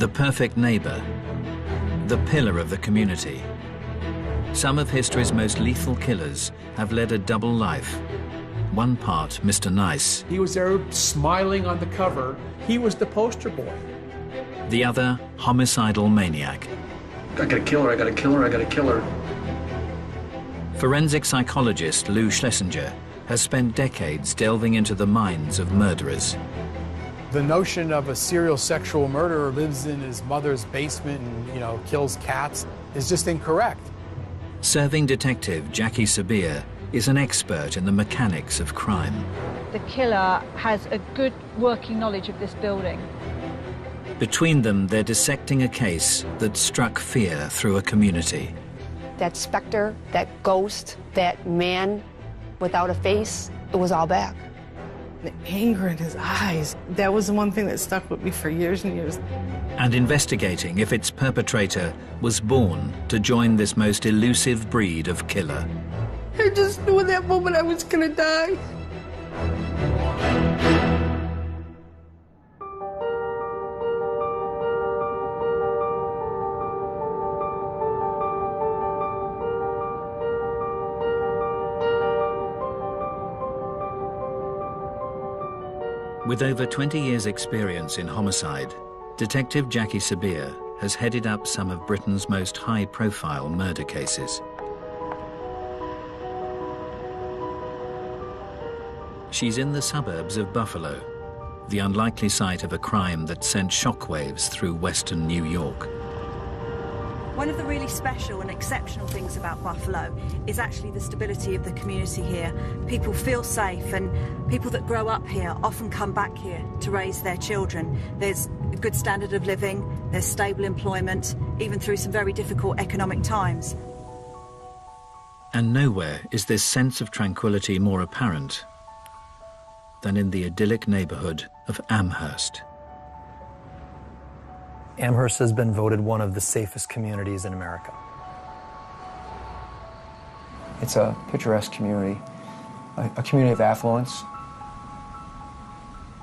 The perfect neighbor, the pillar of the community. Some of history's most lethal killers have led a double life. One part, Mr. Nice. He was there smiling on the cover. He was the poster boy. The other, homicidal maniac. I gotta kill her, I gotta kill her, I gotta kill her. Forensic psychologist Lou Schlesinger has spent decades delving into the minds of murderers. The notion of a serial sexual murderer lives in his mother's basement and, kills cats is just incorrect. Serving detective Jackie Sabir is an expert in the mechanics of crime. The killer has a good working knowledge of this building. Between them, they're dissecting a case that struck fear through a community. That specter, that ghost, that man without a face, it was all back. The anger in his eyes, that was the one thing that stuck with me for years and years. And investigating if its perpetrator was born to join this most elusive breed of killer. I just knew in that moment I was gonna die. With over 20 years' experience in homicide, Detective Jackie Sabir has headed up some of Britain's most high-profile murder cases. She's in the suburbs of Buffalo, the unlikely site of a crime that sent shockwaves through western New York. One of the really special and exceptional things about Buffalo is actually the stability of the community here. People feel safe, and people that grow up here often come back here to raise their children. There's a good standard of living, there's stable employment, even through some very difficult economic times. And nowhere is this sense of tranquility more apparent than in the idyllic neighborhood of Amherst. Amherst has been voted one of the safest communities in America. It's a picturesque community, a community of affluence.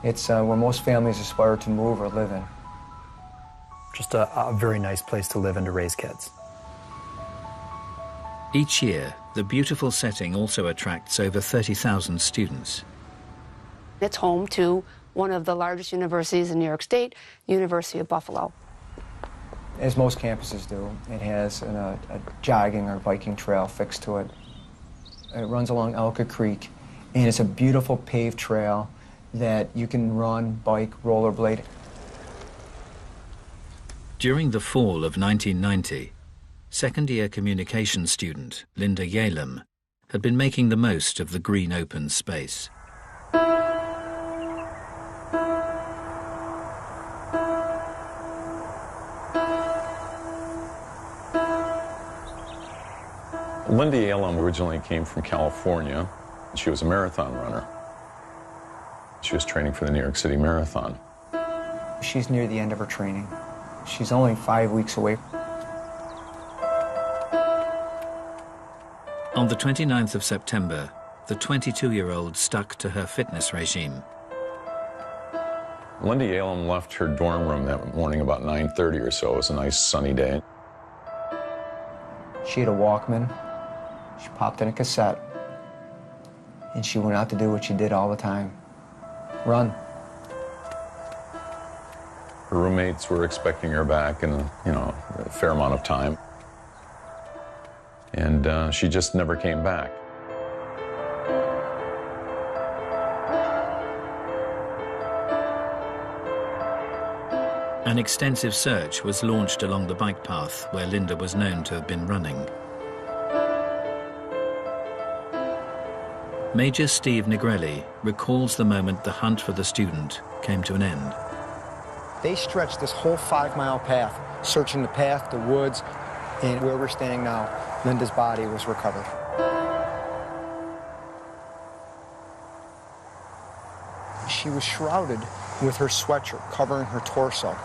It's where most families aspire to move or live in. Just a very nice place to live and to raise kids. Each year, the beautiful setting also attracts over 30,000 students. It's home to one of the largest universities in New York State, University of Buffalo. As most campuses do, it has a jogging or biking trail fixed to it. It runs along Elka Creek, and it's a beautiful paved trail that you can run, bike, rollerblade. During the fall of 1990, second-year communications student Linda Yalem had been making the most of the green open space. Linda Allan originally came from California. She was a marathon runner. She was training for the New York City Marathon. She's near the end of her training. She's only 5 weeks away. On the 29th of September, the 22-year-old stuck to her fitness regime. Linda Allan left her dorm room that morning about 9:30 or so. It was a nice sunny day. She had a Walkman. She popped in a cassette, and she went out to do what she did all the time, run. Her roommates were expecting her back in a fair amount of time, and she just never came back. An extensive search was launched along the bike path where Linda was known to have been running. Major Steve Negrelli recalls the moment the hunt for the student came to an end. They stretched this whole 5-mile path, searching the path, the woods, and where we're standing now, Linda's body was recovered. She was shrouded with her sweatshirt covering her torso.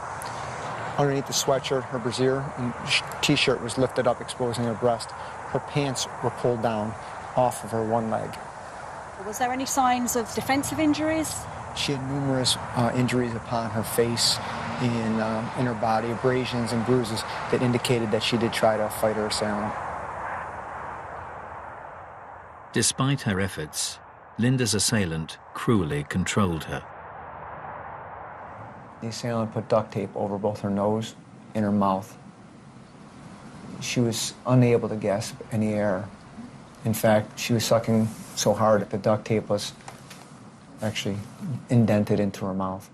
Underneath the sweatshirt, her brassiere and t-shirt was lifted up, exposing her breast. Her pants were pulled down off of her one leg. Was there any signs of defensive injuries? She had numerous injuries upon her face, in her body, abrasions and bruises that indicated that she did try to fight her assailant. Despite her efforts, Linda's assailant cruelly controlled her. The assailant put duct tape over both her nose and her mouth. She was unable to gasp any air. In fact, she was sucking so hard that the duct tape was actually indented into her mouth.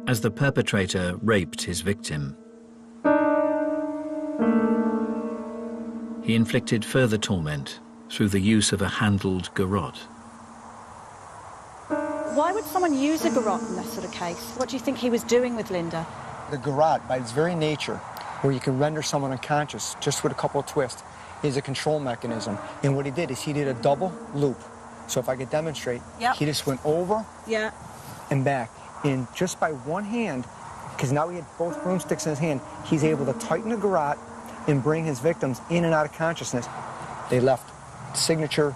As the perpetrator raped his victim, he inflicted further torment through the use of a handled garrote. Why would someone use a garrote in this sort of case? What do you think he was doing with Linda? The garrote, by its very nature, where you can render someone unconscious just with a couple of twists, is a control mechanism. And what he did is he did a double loop. So if I could demonstrate, he just went over and back. And just by one hand, because now he had both broomsticks in his hand, he's able to tighten the garrote and bring his victims in and out of consciousness. They left signature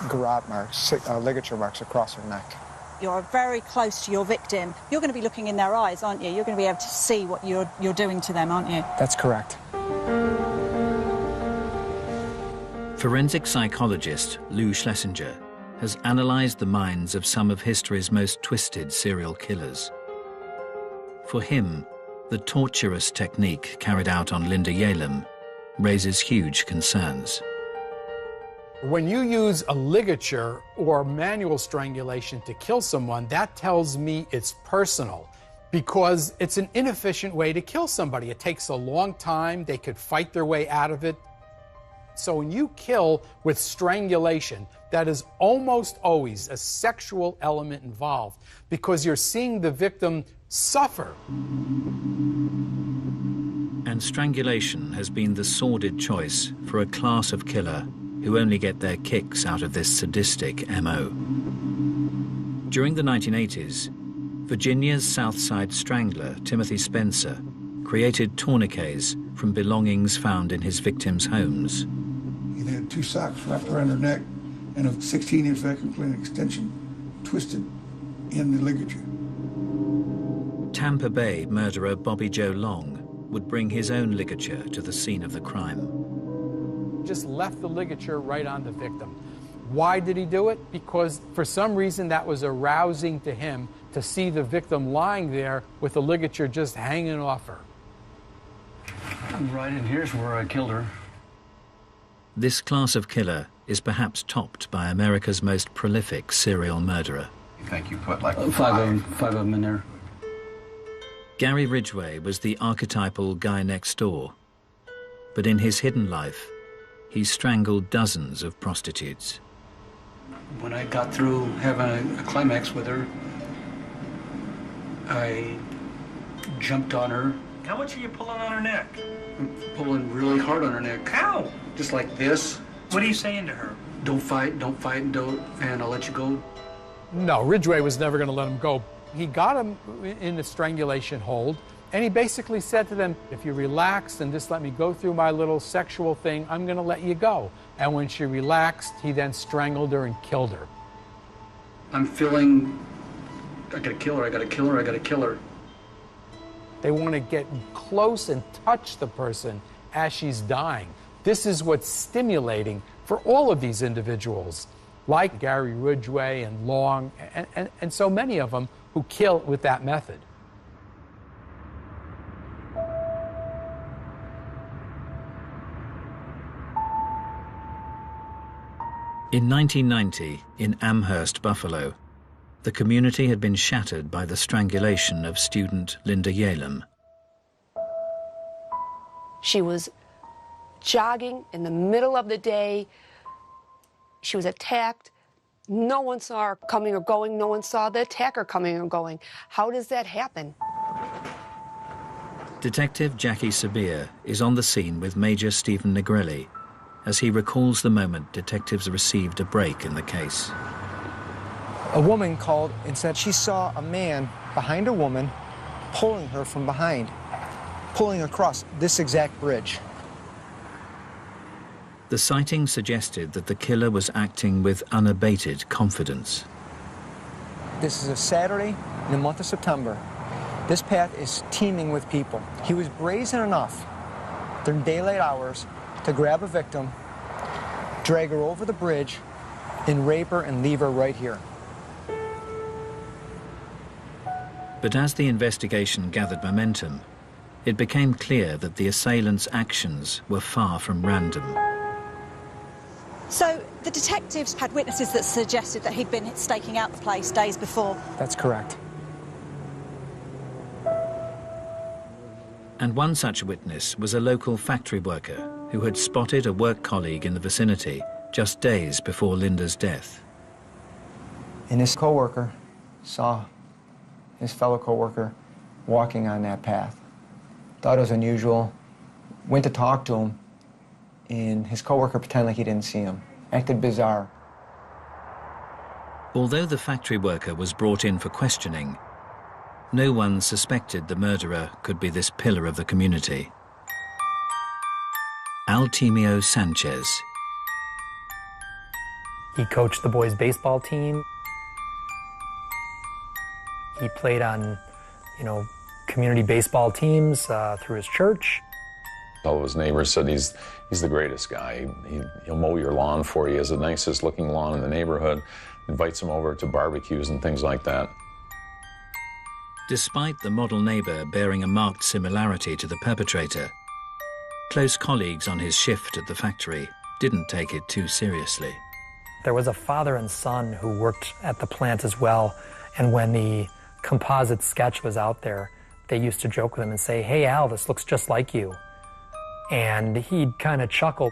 garrote marks, ligature marks across her neck. You're very close to your victim. You're going to be looking in their eyes, aren't you? You're going to be able to see what you're doing to them, aren't you? That's correct. Forensic psychologist Lou Schlesinger has analysed the minds of some of history's most twisted serial killers. For him, the torturous technique carried out on Linda Yalem raises huge concerns. When you use a ligature or manual strangulation to kill someone, that tells me it's personal, because it's an inefficient way to kill somebody. It takes a long time. They could fight their way out of it. So when you kill with strangulation, that is almost always a sexual element involved, because you're seeing the victim suffer. And strangulation has been the sordid choice for a class of killer who only get their kicks out of this sadistic MO. During the 1980s, Virginia's South Side strangler, Timothy Spencer, created tourniquets from belongings found in his victims' homes. He had 2 socks wrapped around her neck and a 16-inch vacuum cleaner extension twisted in the ligature. Tampa Bay murderer Bobby Joe Long would bring his own ligature to the scene of the crime. Just left the ligature right on the victim. Why did he do it? Because for some reason that was arousing to him to see the victim lying there with the ligature just hanging off her. Right in here's where I killed her. This class of killer is perhaps topped by America's most prolific serial murderer. You think you put like five of them in there? Gary Ridgway was the archetypal guy next door, but in his hidden life, he strangled dozens of prostitutes. When I got through having a climax with her, I jumped on her. How much are you pulling on her neck? I'm pulling really hard on her neck. How? Just like this. What are you saying to her? Don't fight, and I'll let you go. No, Ridgway was never going to let him go. He got him in the strangulation hold, and he basically said to them, if you relax and just let me go through my little sexual thing, I'm going to let you go. And when she relaxed, he then strangled her and killed her. I'm feeling, I gotta kill her, I gotta kill her, I gotta kill her. They want to get close and touch the person as she's dying. This is what's stimulating for all of these individuals, like Gary Ridgway and Long, and so many of them who kill with that method. In 1990, in Amherst, Buffalo, the community had been shattered by the strangulation of student Linda Yalem. She was jogging in the middle of the day. She was attacked. No one saw her coming or going. No one saw the attacker coming or going. How does that happen? Detective Jackie Sabir is on the scene with Major Stephen Negrelli as he recalls the moment detectives received a break in the case. A woman called and said she saw a man behind a woman pulling her from behind, pulling across this exact bridge. The sighting suggested that the killer was acting with unabated confidence. This is a Saturday in the month of September. This path is teeming with people. He was brazen enough during daylight hours to grab a victim, drag her over the bridge, and rape her and leave her right here. But as the investigation gathered momentum, it became clear that the assailant's actions were far from random. So the detectives had witnesses that suggested that he'd been staking out the place days before. That's correct. And one such witness was a local factory worker who had spotted a work colleague in the vicinity just days before Linda's death. And his co-worker saw his fellow co-worker walking on that path. Thought it was unusual, went to talk to him, and his co-worker pretended like he didn't see him. Acted bizarre. Although the factory worker was brought in for questioning, no one suspected the murderer could be this pillar of the community. Altimio Sanchez. He coached the boys' baseball team. He played on, community baseball teams through his church. All of his neighbors said he's the greatest guy. He'll mow your lawn for you. He has the nicest looking lawn in the neighborhood. Invites him over to barbecues and things like that. Despite the model neighbor bearing a marked similarity to the perpetrator, close colleagues on his shift at the factory didn't take it too seriously. There was a father and son who worked at the plant as well, and when the composite sketch was out there, they used to joke with him and say, "Hey Al, this looks just like you." And he'd kind of chuckle.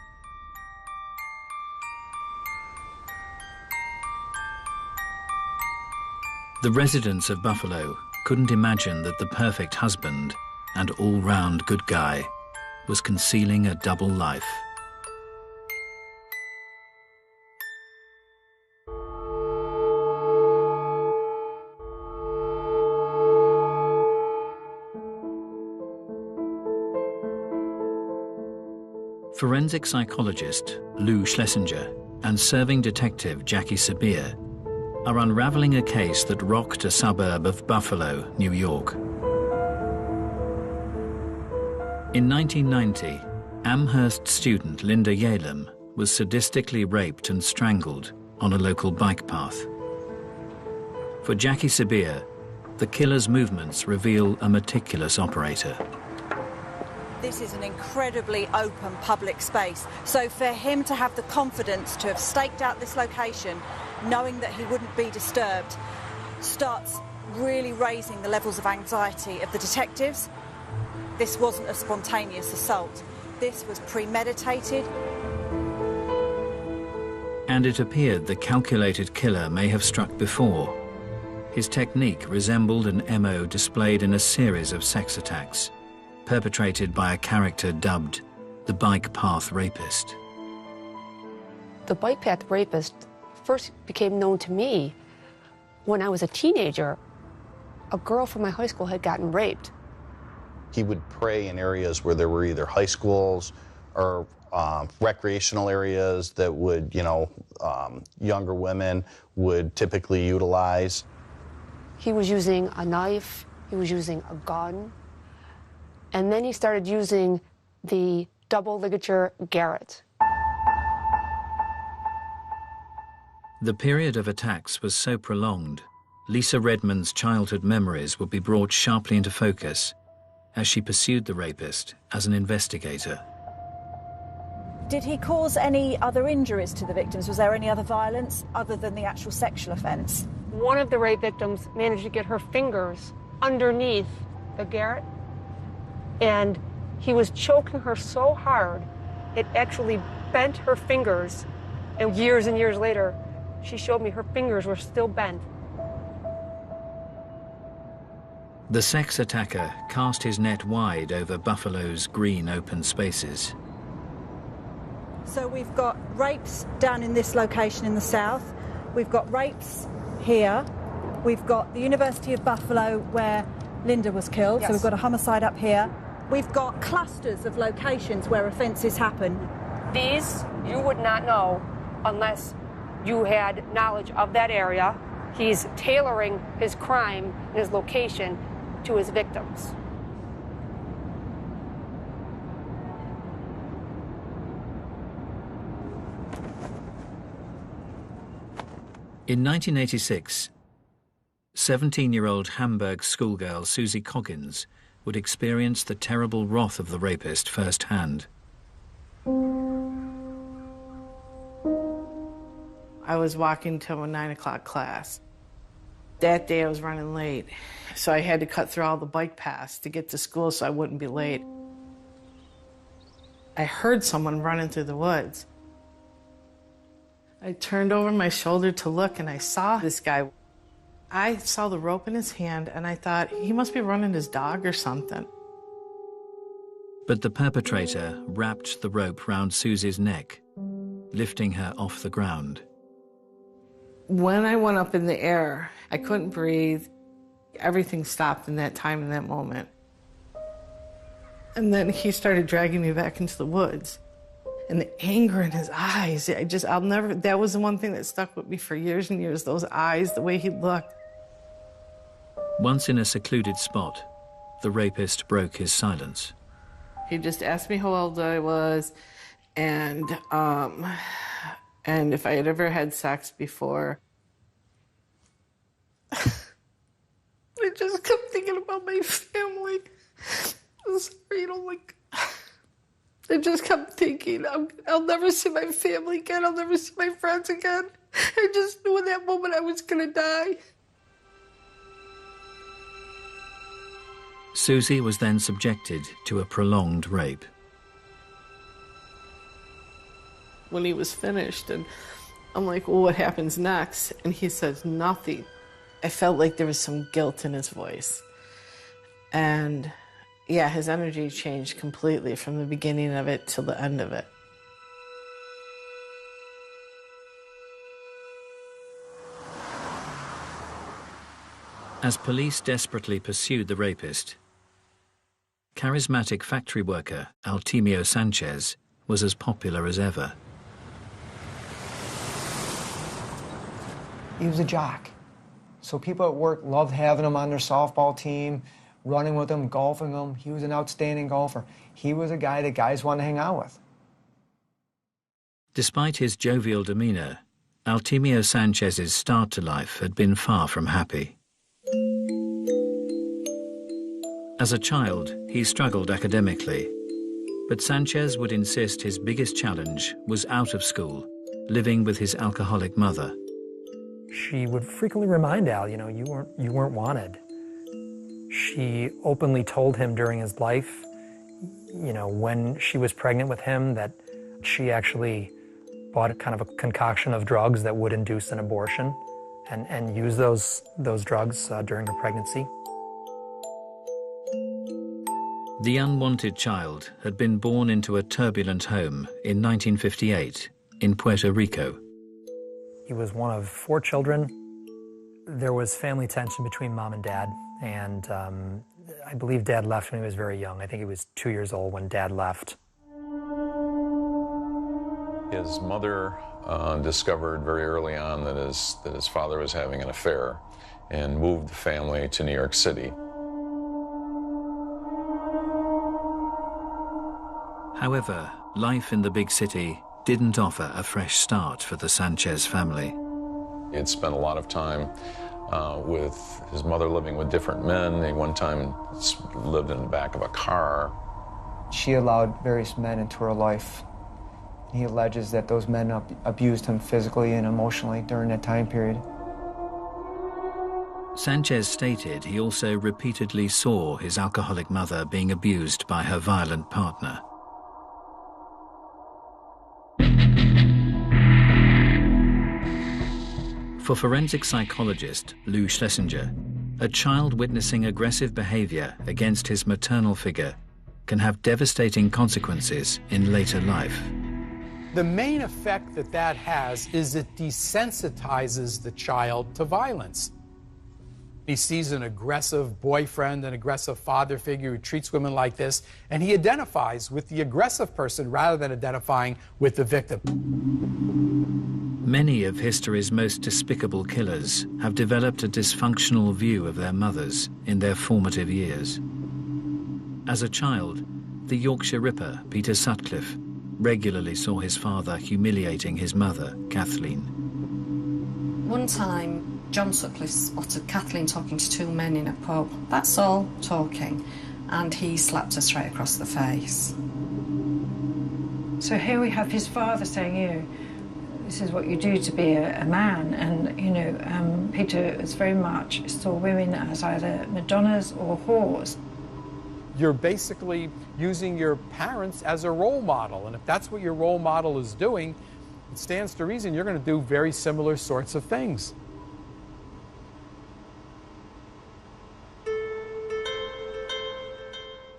The residents of Buffalo couldn't imagine that the perfect husband and all-round good guy was concealing a double life. Forensic psychologist Lou Schlesinger and serving detective Jackie Sabir are unraveling a case that rocked a suburb of Buffalo, New York. In 1990, Amherst student Linda Yalem was sadistically raped and strangled on a local bike path. For Jackie Sabir, the killer's movements reveal a meticulous operator. This is an incredibly open public space, so for him to have the confidence to have staked out this location, knowing that he wouldn't be disturbed, starts really raising the levels of anxiety of the detectives. This wasn't a spontaneous assault. This was premeditated. And it appeared the calculated killer may have struck before. His technique resembled an MO displayed in a series of sex attacks, perpetrated by a character dubbed the Bike Path Rapist. The Bike Path Rapist first became known to me when I was a teenager. A girl from my high school had gotten raped. He would prey in areas where there were either high schools or recreational areas that would, younger women would typically utilize. He was using a knife, he was using a gun, and then he started using the double ligature garrote. The period of attacks was so prolonged, Lisa Redmond's childhood memories would be brought sharply into focus as she pursued the rapist as an investigator. Did he cause any other injuries to the victims? Was there any other violence other than the actual sexual offence? One of the rape victims managed to get her fingers underneath the garrote, and he was choking her so hard it actually bent her fingers, and years later she showed me her fingers were still bent. The sex attacker cast his net wide over Buffalo's green open spaces. So we've got rapes down in this location in the south, we've got rapes here, we've got the University of Buffalo where Linda was killed, yes. So we've got a homicide up here. We've got clusters of locations where offences happen. These you would not know unless you had knowledge of that area. He's tailoring his crime and his location to his victims. In 1986, 17-year-old Hamburg schoolgirl Susie Coggins would experience the terrible wrath of the rapist firsthand. I was walking to a 9 o'clock class. That day I was running late, so I had to cut through all the bike paths to get to school so I wouldn't be late. I heard someone running through the woods. I turned over my shoulder to look, and I saw this guy. I saw the rope in his hand, and I thought, he must be running his dog or something. But the perpetrator wrapped the rope round Susie's neck, lifting her off the ground. When I went up in the air, I couldn't breathe. Everything stopped in that time, in that moment. And then he started dragging me back into the woods. And the anger in his eyes, I'll never, that was the one thing that stuck with me for years and years, those eyes, the way he looked. Once in a secluded spot, the rapist broke his silence. He just asked me how old I was and if I had ever had sex before. I just kept thinking about my family. I'm sorry, I just kept thinking, I'll never see my family again. I'll never see my friends again. I just knew in that moment I was going to die. Susie was then subjected to a prolonged rape. When he was finished, and I'm like, well, what happens next? And he says, nothing. I felt like there was some guilt in his voice. And yeah, his energy changed completely from the beginning of it till the end of it. As police desperately pursued the rapist, charismatic factory worker Artemio Sanchez was as popular as ever. He was a jock. So people at work loved having him on their softball team, running with him, golfing him. He was an outstanding golfer. He was a guy that guys wanted to hang out with. Despite his jovial demeanor, Artemio Sanchez's start to life had been far from happy. As a child, he struggled academically, but Sanchez would insist his biggest challenge was out of school, living with his alcoholic mother. She would frequently remind Al, you know, you weren't wanted. She openly told him during his life, you know, when she was pregnant with him, that she actually bought a kind of a concoction of drugs that would induce an abortion and use those drugs during her pregnancy. The unwanted child had been born into a turbulent home in 1958 in Puerto Rico. He was one of 4 children. There was family tension between mom and dad, and I believe dad left when he was very young. I think he was 2 years old when dad left. His mother discovered very early on that his father was having an affair and moved the family to New York City. However, life in the big city didn't offer a fresh start for the Sanchez family. He had spent a lot of time with his mother living with different men. He one time lived in the back of a car. She allowed various men into her life. He alleges that those men abused him physically and emotionally during that time period. Sanchez stated he also repeatedly saw his alcoholic mother being abused by her violent partner. For forensic psychologist Lou Schlesinger, a child witnessing aggressive behavior against his maternal figure can have devastating consequences in later life. The main effect that has is it desensitizes the child to violence. He sees an aggressive boyfriend, an aggressive father figure who treats women like this, and he identifies with the aggressive person rather than identifying with the victim. Many of history's most despicable killers have developed a dysfunctional view of their mothers in their formative years. As a child, the Yorkshire Ripper, Peter Sutcliffe, regularly saw his father humiliating his mother, Kathleen. One time, John Sutcliffe spotted Kathleen talking to two men in a pub. That's all, talking, and he slapped her straight across the face. So here we have his father saying, this is what you do to be a man, and, Peter is very much saw women as either Madonnas or whores. You're basically using your parents as a role model, and if that's what your role model is doing, it stands to reason you're going to do very similar sorts of things.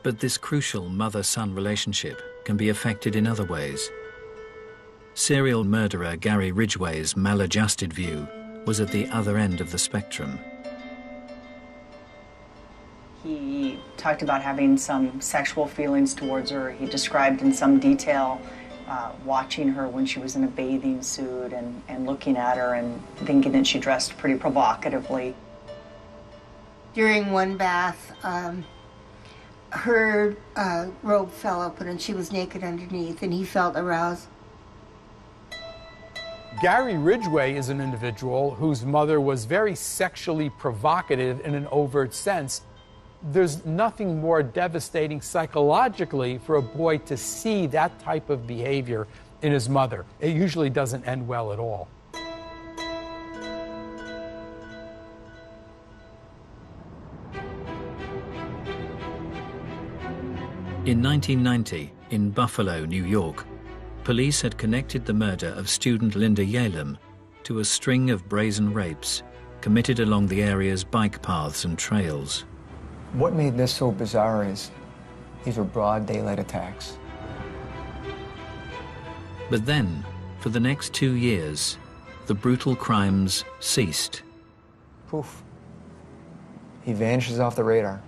But this crucial mother-son relationship can be affected in other ways. Serial murderer Gary Ridgway's maladjusted view was at the other end of the spectrum. He talked about having some sexual feelings towards her. He described in some detail watching her when she was in a bathing suit and looking at her and thinking that she dressed pretty provocatively. During one bath, her robe fell open and she was naked underneath, and he felt aroused. Gary Ridgway is an individual whose mother was very sexually provocative in an overt sense. There's nothing more devastating psychologically for a boy to see that type of behavior in his mother. It usually doesn't end well at all. In 1990, in Buffalo, New York, police had connected the murder of student Linda Yalem to a string of brazen rapes committed along the area's bike paths and trails. What made this so bizarre is these were broad daylight attacks. But then, for the next 2 years, the brutal crimes ceased. Poof. He vanishes off the radar.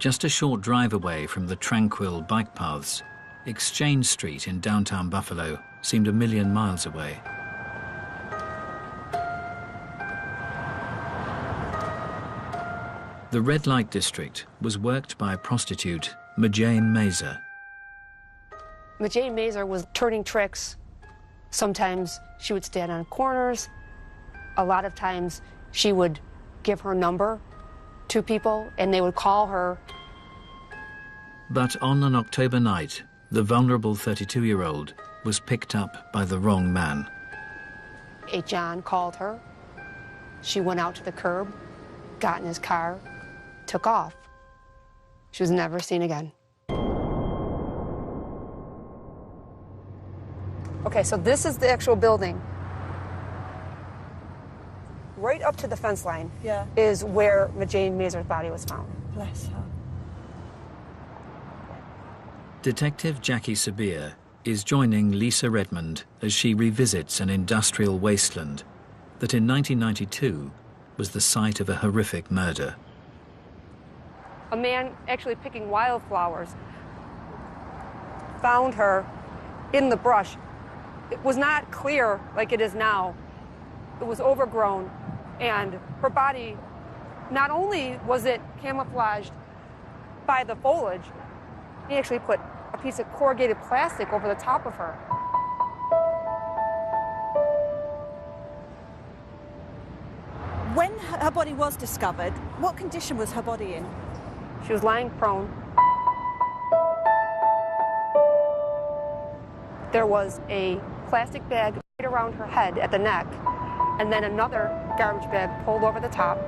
Just a short drive away from the tranquil bike paths, Exchange Street in downtown Buffalo seemed 1,000,000 miles away. The red light district was worked by prostitute Majane Mazer. Majane Mazer was turning tricks. Sometimes she would stand on corners. A lot of times she would give her number to people and they would call her. But on an October night, the vulnerable 32-year-old was picked up by the wrong man. A John called her. She went out to the curb, got in his car, took off. She was never seen again. Okay, so this is the actual building. Right up to the fence line is where Majane Mazer's body was found. Bless her. Detective Jackie Sabir is joining Lisa Redmond as she revisits an industrial wasteland that in 1992 was the site of a horrific murder. A man actually picking wildflowers found her in the brush. It was not clear like it is now. It was overgrown, and her body, not only was it camouflaged by the foliage, he actually put a piece of corrugated plastic over the top of her. When her body was discovered, what condition was her body in? She was lying prone. There was a plastic bag right around her head at the neck, and then another garbage bag pulled over the top.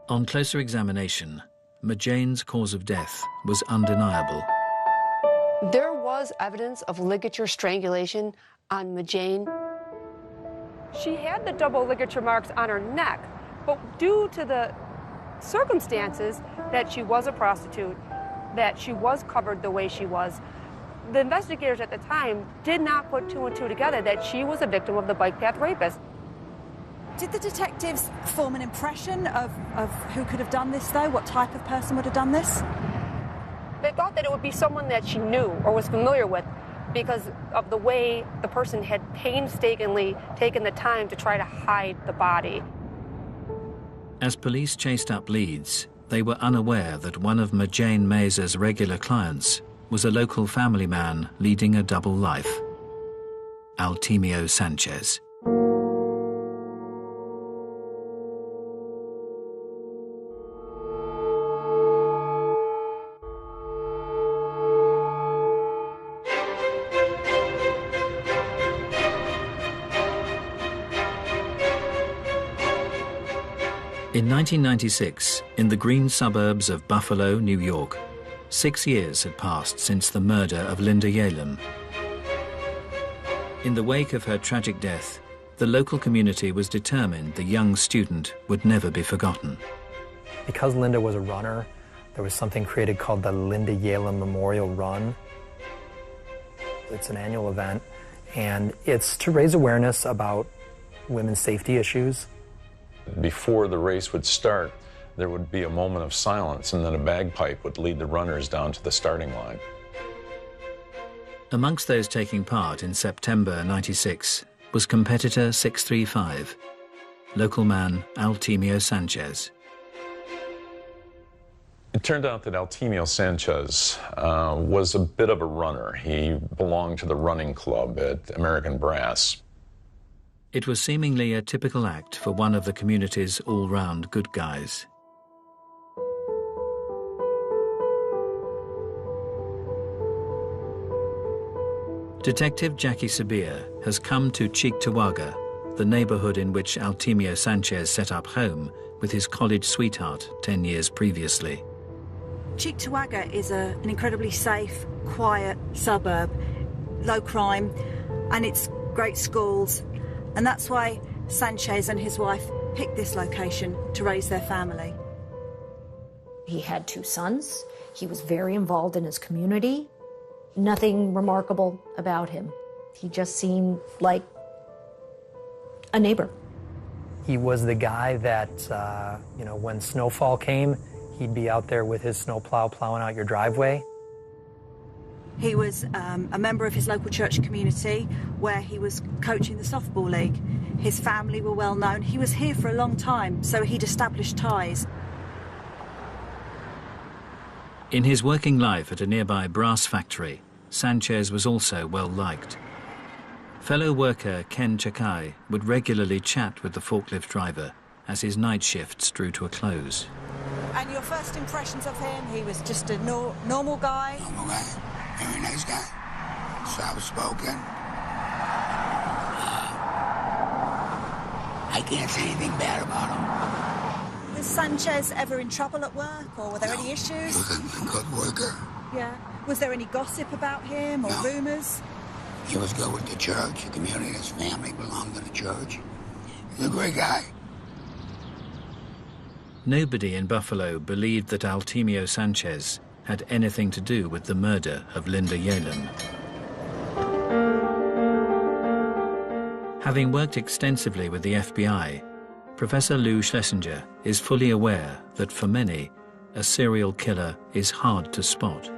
On closer examination, Majane's cause of death was undeniable. There was evidence of ligature strangulation on Majane. She had the double ligature marks on her neck, but due to the circumstances that she was a prostitute, that she was covered the way she was, the investigators at the time did not put two and two together that she was a victim of the bike path rapist. Did the detectives form an impression of who could have done this, though? What type of person would have done this? They thought that it would be someone that she knew or was familiar with because of the way the person had painstakingly taken the time to try to hide the body. As police chased up leads, they were unaware that one of Jane Mazur's regular clients was a local family man leading a double life, Altimio Sanchez. In 1996, in the green suburbs of Buffalo, New York, 6 years had passed since the murder of Linda Yalem. In the wake of her tragic death, the local community was determined the young student would never be forgotten. Because Linda was a runner, there was something created called the Linda Yalem Memorial Run. It's an annual event, and it's to raise awareness about women's safety issues. Before the race would start, there would be a moment of silence, and then a bagpipe would lead the runners down to the starting line. Amongst those taking part in September '96 was competitor 635, local man Altimio Sanchez. It turned out that Altimio Sanchez was a bit of a runner. He belonged to the running club at American Brass. It was seemingly a typical act for one of the community's all-round good guys. Detective Jackie Sabir has come to Cheektowaga, the neighborhood in which Altimio Sanchez set up home with his college sweetheart 10 years previously. Cheektowaga is an incredibly safe, quiet suburb, low crime, and it's great schools. And that's why Sanchez and his wife picked this location to raise their family. He had 2 sons. He was very involved in his community. Nothing remarkable about him. He just seemed like a neighbor. He was the guy that, when snowfall came, he'd be out there with his snowplow plowing out your driveway. He was a member of his local church community where he was coaching the softball league. His family were well known. He was here for a long time, so he'd established ties. In his working life at a nearby brass factory, Sanchez was also well liked. Fellow worker Ken Chakai would regularly chat with the forklift driver as his night shifts drew to a close. And your first impressions of him? He was just a normal guy? Normal guy. Very nice guy. Soft-spoken. I can't say anything bad about him. Was Sanchez ever in trouble at work, or were there any issues? He was a good worker. Yeah. Was there any gossip about him, or rumours? He was good with the church, the community, his family belonged to the church. He's a great guy. Nobody in Buffalo believed that Altimio Sanchez had anything to do with the murder of Linda Yalem. Having worked extensively with the FBI, Professor Lou Schlesinger is fully aware that for many, a serial killer is hard to spot.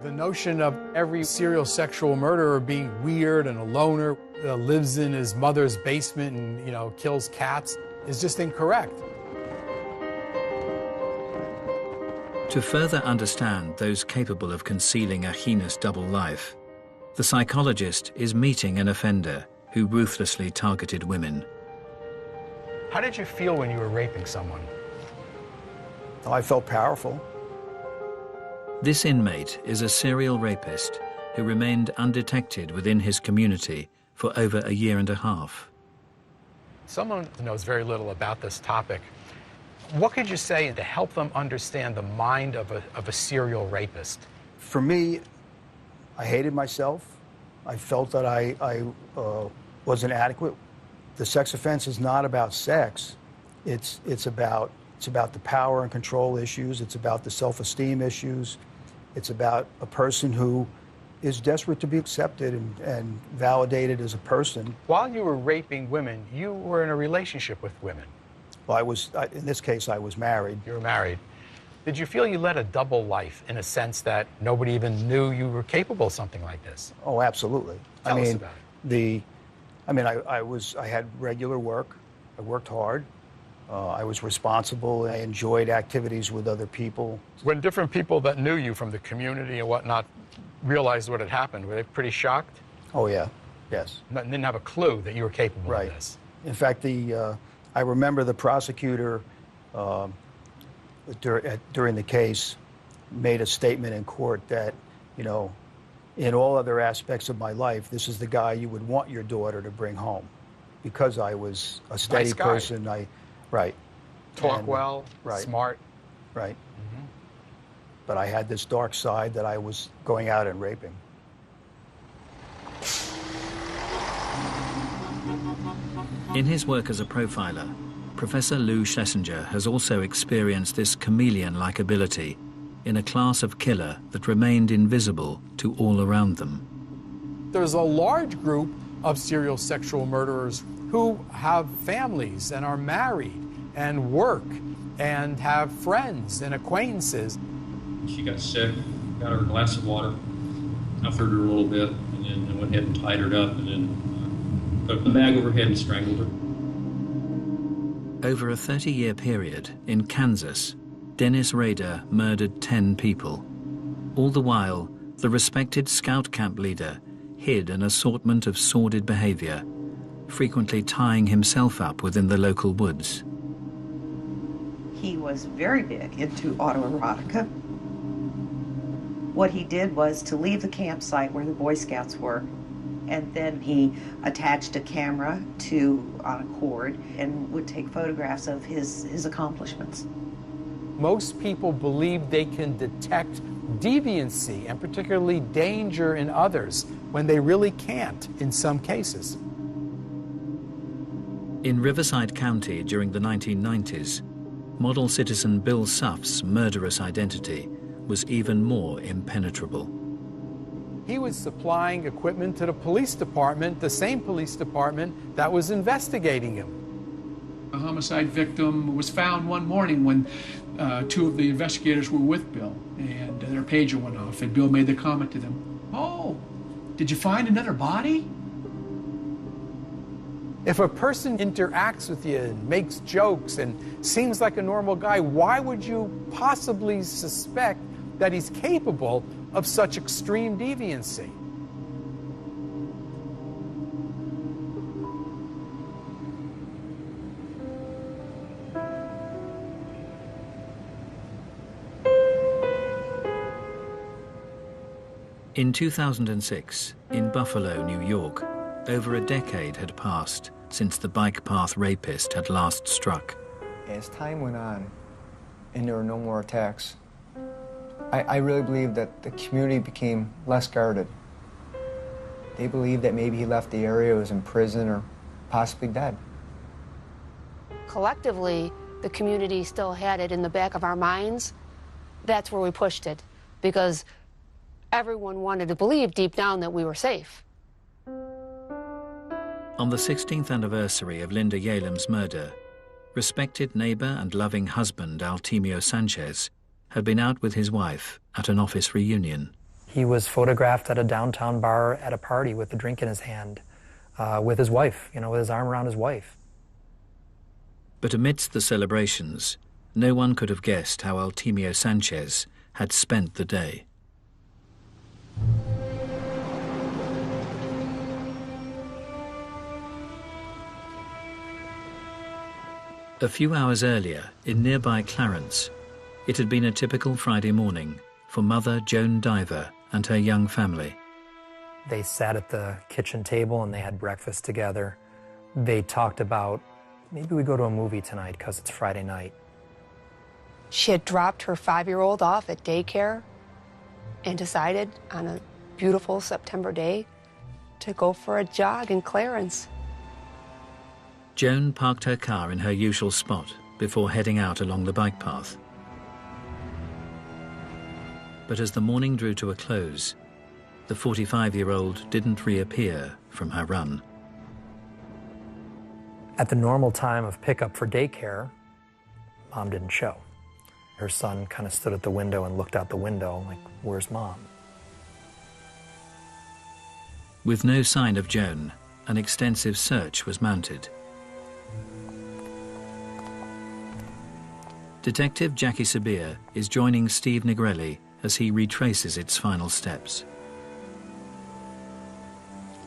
The notion of every serial sexual murderer being weird and a loner, lives in his mother's basement and, kills cats is just incorrect. To further understand those capable of concealing a heinous double life, the psychologist is meeting an offender who ruthlessly targeted women. How did you feel when you were raping someone? Oh, I felt powerful. This inmate is a serial rapist who remained undetected within his community for over a year and a half. Someone knows very little about this topic. What could you say to help them understand the mind of a serial rapist? For me, I hated myself. I felt that I wasn't adequate. The sex offense is not about sex. It's about the power and control issues. It's about the self-esteem issues. It's about a person who is desperate to be accepted and validated as a person. While you were raping women, you were in a relationship with women. Well, in this case, I was married. You were married. Did you feel you led a double life in a sense that nobody even knew you were capable of something like this? Oh, absolutely. Tell us about it. I had regular work. I worked hard. I was responsible. I enjoyed activities with other people. When different people that knew you from the community and whatnot realized what had happened, were they pretty shocked? Oh, yeah. Yes. Didn't have a clue that you were capable of this. In fact, I remember the prosecutor during the case made a statement in court that, you know, in all other aspects of my life, this is the guy you would want your daughter to bring home, because I was a steady Nice guy. person. Right. Talk well, smart. Right. But I had this dark side that I was going out and raping. In his work as a profiler, Professor Lou Schlesinger has also experienced this chameleon-like ability in a class of killer that remained invisible to all around them. There's a large group of serial sexual murderers who have families and are married and work and have friends and acquaintances. She got sick, got her a glass of water, comforted her a little bit, and then I went ahead and tied her up, and then put the bag over her head and strangled her. Over a 30-year period in Kansas, Dennis Rader murdered 10 people. All the while, the respected scout camp leader hid an assortment of sordid behavior, frequently tying himself up within the local woods. He was very big into autoerotica. What he did was to leave the campsite where the Boy Scouts were, and then he attached a camera on a cord and would take photographs of his accomplishments. Most people believe they can detect deviancy and particularly danger in others when they really can't in some cases. In Riverside County during the 1990s, model citizen Bill Suff's murderous identity was even more impenetrable. He was supplying equipment to the police department, the same police department that was investigating him. A homicide victim was found one morning when two of the investigators were with Bill, and their pager went off, and Bill made the comment to them, "Oh, did you find another body?" If a person interacts with you and makes jokes and seems like a normal guy, why would you possibly suspect that he's capable of such extreme deviancy? In 2006, in Buffalo, New York, over a decade had passed since the bike path rapist had last struck. As time went on and there were no more attacks, I really believe that the community became less guarded. They believed that maybe he left the area, was in prison, or possibly dead. Collectively, the community still had it in the back of our minds. That's where we pushed it, because everyone wanted to believe deep down that we were safe. On the 16th anniversary of Linda Yalem's murder, respected neighbor and loving husband Altemio Sanchez had been out with his wife at an office reunion. He was photographed at a downtown bar at a party with a drink in his hand, with his wife, with his arm around his wife. But amidst the celebrations, no one could have guessed how Altemio Sanchez had spent the day. A few hours earlier, in nearby Clarence, it had been a typical Friday morning for mother Joan Diver and her young family. They sat at the kitchen table and they had breakfast together. They talked about, maybe we go to a movie tonight because it's Friday night. She had dropped her 5-year-old off at daycare and decided on a beautiful September day to go for a jog in Clarence. Joan parked her car in her usual spot before heading out along the bike path. But as the morning drew to a close, the 45-year-old didn't reappear from her run. At the normal time of pickup for daycare, Mom didn't show. Her son kind of stood at the window and looked out the window like, where's Mom? With no sign of Joan, an extensive search was mounted. Detective Jackie Sabir is joining Steve Negrelli as he retraces its final steps.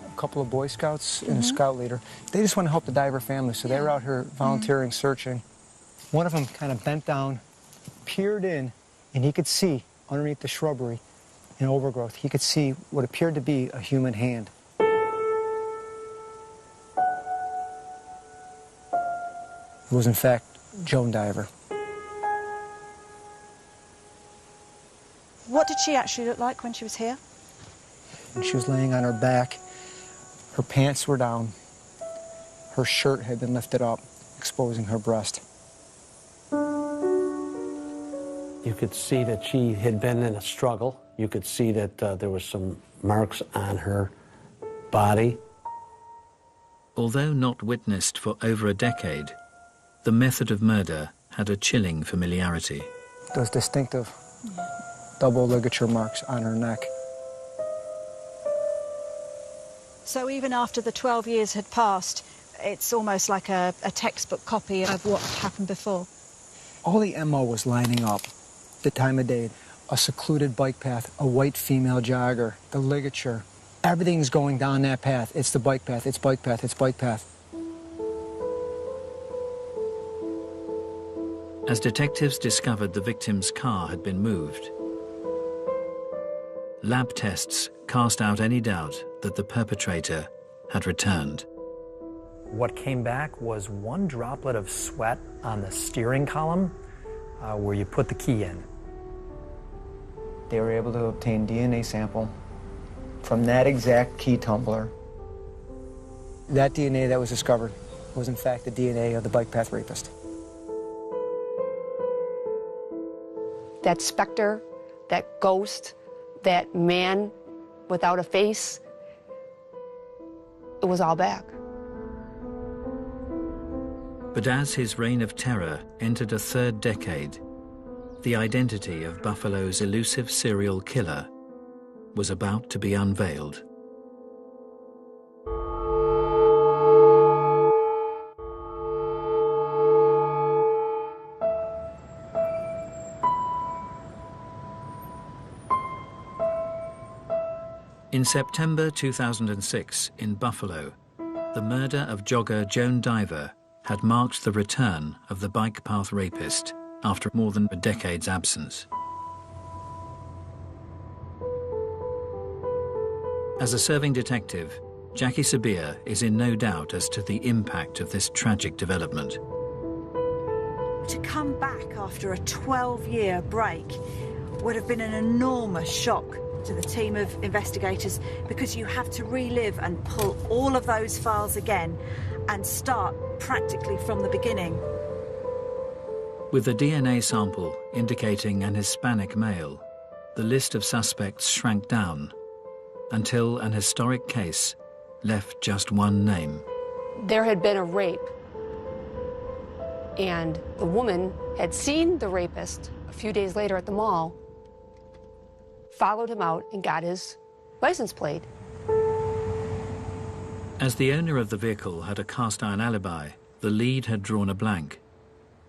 A couple of Boy Scouts and a scout leader. They just want to help the diver family, so they were out here volunteering, searching. One of them kind of bent down, peered in, and he could see underneath the shrubbery and overgrowth, he could see what appeared to be a human hand. It was in fact Joan Diver. What did she actually look like when she was here? And she was laying on her back. Her pants were down. Her shirt had been lifted up, exposing her breast. You could see that she had been in a struggle. You could see that there were some marks on her body. Although not witnessed for over a decade, the method of murder had a chilling familiarity. Those distinctive double ligature marks on her neck. So even after the 12 years had passed, it's almost like a textbook copy of what happened before. All the MO was lining up. The time of day, a secluded bike path, a white female jogger, the ligature. Everything's going down that path. It's the bike path, it's bike path, it's bike path. As detectives discovered the victim's car had been moved, lab tests cast out any doubt that the perpetrator had returned. What came back was one droplet of sweat on the steering column where you put the key in. They were able to obtain DNA sample from that exact key tumbler. That DNA that was discovered was in fact the DNA of the bike path rapist. That specter, that ghost, that man without a face, it was all back. But as his reign of terror entered a third decade, the identity of Buffalo's elusive serial killer was about to be unveiled. In September 2006 in Buffalo, the murder of jogger Joan Diver had marked the return of the bike path rapist after more than a decade's absence. As a serving detective, Jackie Sabir is in no doubt as to the impact of this tragic development. To come back after a 12-year break would have been an enormous shock to the team of investigators, because you have to relive and pull all of those files again and start practically from the beginning. With a DNA sample indicating an Hispanic male, the list of suspects shrank down until an historic case left just one name. There had been a rape, and the woman had seen the rapist a few days later at the mall, followed him out and got his license plate. As the owner of the vehicle had a cast-iron alibi, the lead had drawn a blank.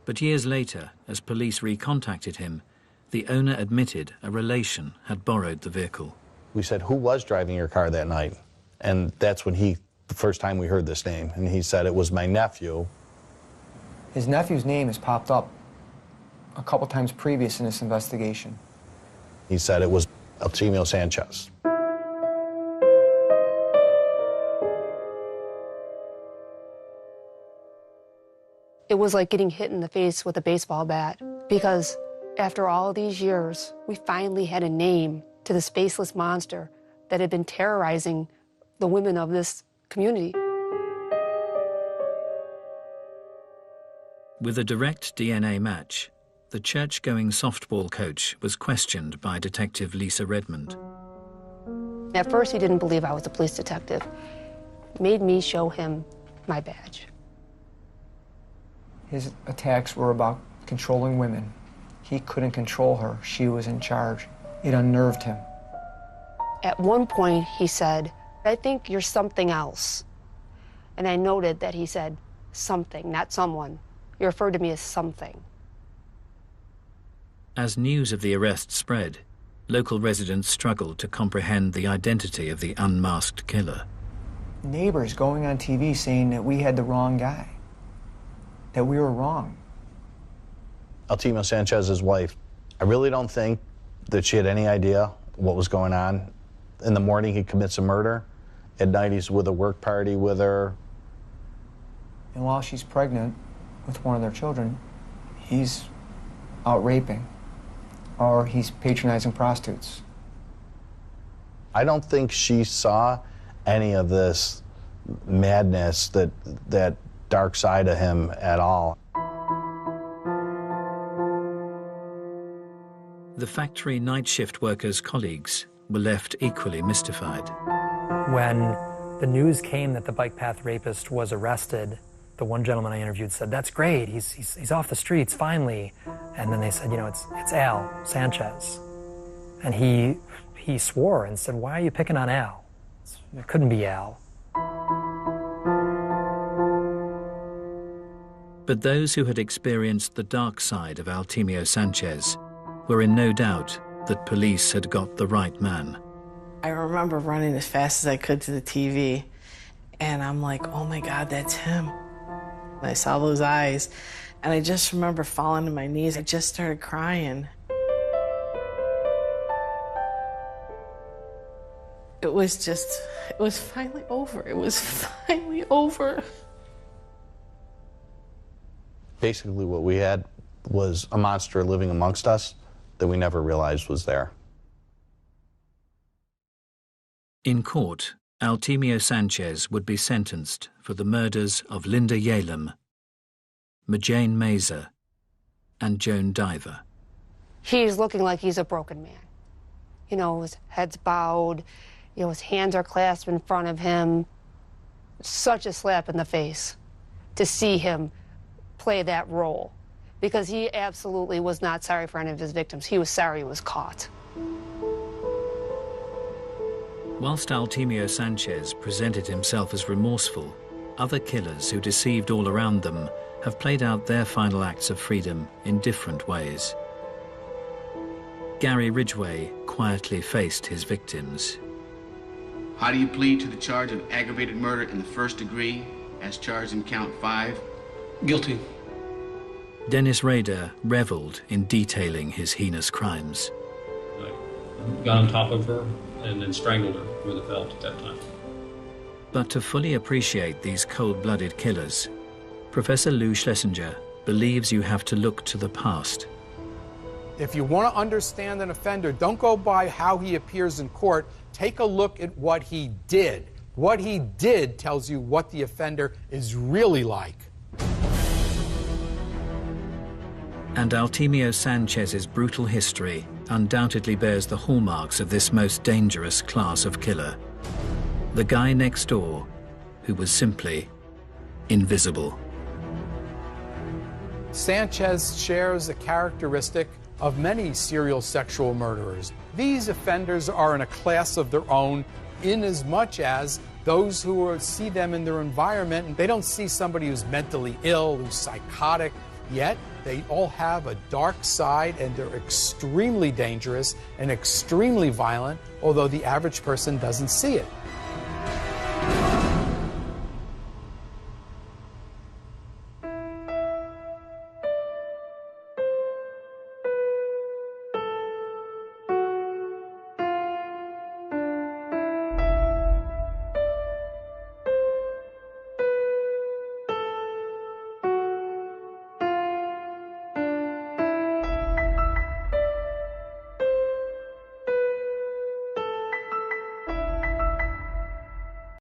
But years later, as police recontacted him, the owner admitted a relation had borrowed the vehicle. We said, who was driving your car that night? And that's when the first time we heard this name, and he said it was my nephew. His nephew's name has popped up a couple times previous in this investigation. He said it was Alcimio Sanchez. It was like getting hit in the face with a baseball bat, because after all these years, we finally had a name to this faceless monster that had been terrorizing the women of this community. With a direct DNA match, the church-going softball coach was questioned by Detective Lisa Redmond. At first, he didn't believe I was a police detective. It made me show him my badge. His attacks were about controlling women. He couldn't control her. She was in charge. It unnerved him. At one point, he said, "I think you're something else." And I noted that he said something, not someone. He referred to me as something. As news of the arrest spread, local residents struggled to comprehend the identity of the unmasked killer. Neighbors going on TV saying that we had the wrong guy, that we were wrong. Altimio Sanchez's wife, I really don't think that she had any idea what was going on. In the morning, he commits a murder. At night, he's with a work party with her. And while she's pregnant with one of their children, he's out raping, or he's patronizing prostitutes. I don't think she saw any of this madness, that dark side of him at all. The factory night shift workers' colleagues were left equally mystified. When the news came that the bike path rapist was arrested, the one gentleman I interviewed said, "That's great, he's off the streets, finally." And then they said, "You know, it's Al Sanchez." And he swore and said, "Why are you picking on Al? It couldn't be Al." But those who had experienced the dark side of Altimio Sanchez were in no doubt that police had got the right man. I remember running as fast as I could to the TV, and I'm like, "Oh my God, that's him." And I saw those eyes, and I just remember falling to my knees. I just started crying. It was finally over. It was finally over. Basically, what we had was a monster living amongst us that we never realized was there. In court, Altimio Sanchez would be sentenced for the murders of Linda Yalem, Majane Mazer, and Joan Diver. He's looking like he's a broken man. You know, his head's bowed, you know, his hands are clasped in front of him. Such a slap in the face to see him play that role, because he absolutely was not sorry for any of his victims. He was sorry he was caught. Whilst Altimio Sanchez presented himself as remorseful, other killers who deceived all around them have played out their final acts of freedom in different ways. Gary Ridgway quietly faced his victims. How do you plead to the charge of aggravated murder in the first degree, as charged in count 5? Guilty. Dennis Rader reveled in detailing his heinous crimes. I got on top of her and then strangled her with a belt at that time. But to fully appreciate these cold-blooded killers, Professor Lou Schlesinger believes you have to look to the past. If you want to understand an offender, don't go by how he appears in court. Take a look at what he did. What he did tells you what the offender is really like. And Altimio Sanchez's brutal history undoubtedly bears the hallmarks of this most dangerous class of killer. The guy next door who was simply invisible. Sanchez shares a characteristic of many serial sexual murderers. These offenders are in a class of their own, in as much as those who see them in their environment, they don't see somebody who's mentally ill, who's psychotic, yet they all have a dark side, and they're extremely dangerous and extremely violent, although the average person doesn't see it.